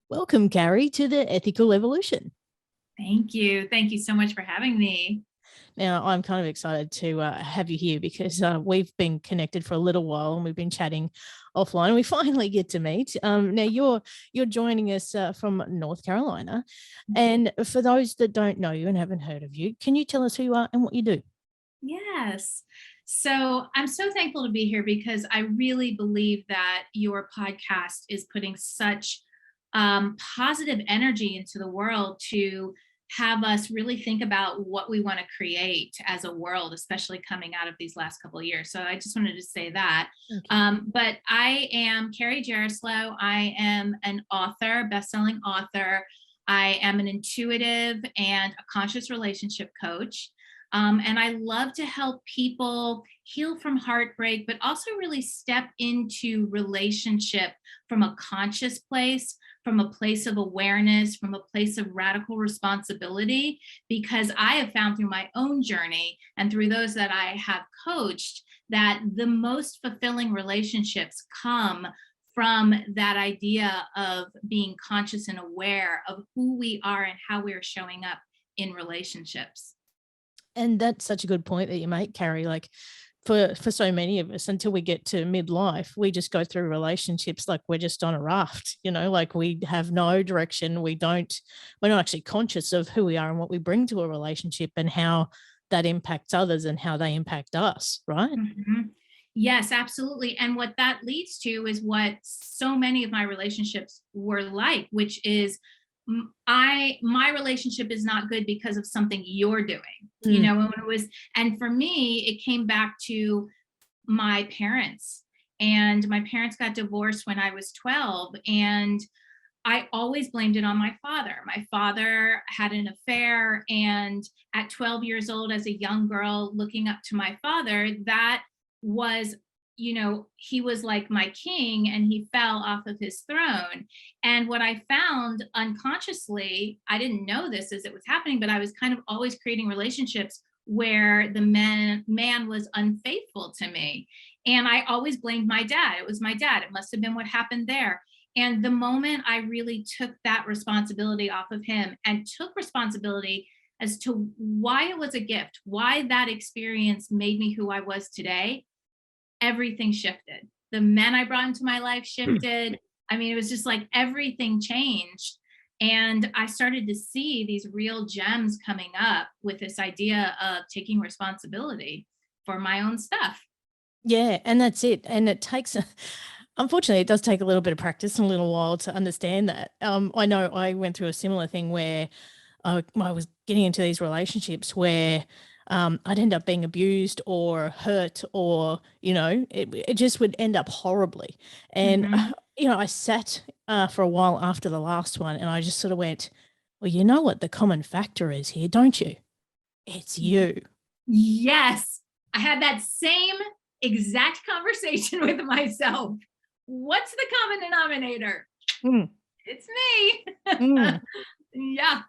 Welcome, Carrie, to the Ethical Evolution. Thank you. Thank you so much for having me. Now, I'm kind of excited to have you here because we've been connected for a little while and we've been chatting offline. We finally get to meet. Now, you're joining us from North Carolina, and for those that don't know you and haven't heard of you, can you tell us who you are and what you do? Yes. So I'm so thankful to be here because I really believe that your podcast is putting such positive energy into the world to have us really think about what we want to create as a world, especially coming out of these last couple of years. So I just wanted to say that. But I am Carrie Jeroslow. I am an author, bestselling author. I am an intuitive and a conscious relationship coach. And I love to help people heal from heartbreak, but also really step into relationship from a conscious place, from a place of awareness, from a place of radical responsibility, because I have found through my own journey and through those that I have coached that the most fulfilling relationships come from that idea of being conscious and aware of who we are and how we are showing up in relationships. And that's such a good point that you make, Carrie. Like for so many of us, until we get to midlife, we just go through relationships like we're just on a raft, like we have no direction. We're not actually conscious of who we are and what we bring to a relationship and how that impacts others and how they impact us, right? Mhm. Yes, absolutely. And what that leads to is what so many of my relationships were like, which is my relationship is not good because of something you're doing. And it was, and for me, it came back to my parents. And my parents got divorced when I was 12. And I always blamed it on my father. My father had an affair. And at 12 years old, as a young girl looking up to my father, that was, he was like my king and he fell off of his throne. And what I found unconsciously, I didn't know this as it was happening, but I was kind of always creating relationships where the man was unfaithful to me. And I always blamed my dad. It was my dad. It must have been what happened there. And the moment I really took that responsibility off of him and took responsibility as to why it was a gift, why that experience made me who I was today, everything shifted. The men I brought into my life shifted. I mean, it was just like everything changed. And I started to see these real gems coming up with this idea of taking responsibility for my own stuff. Yeah, and that's it. And it takes, unfortunately, it does take a little bit of practice and a little while to understand that. I know I went through a similar thing where I was getting into these relationships where I'd end up being abused or hurt, or it just would end up horribly. And Mhm. I sat for a while after the last one, and I just sort of went, well, you know what the common factor is here, don't you? It's you. Yes, I had that same exact conversation with myself. What's the common denominator? Mm, It's me. mm. Yeah.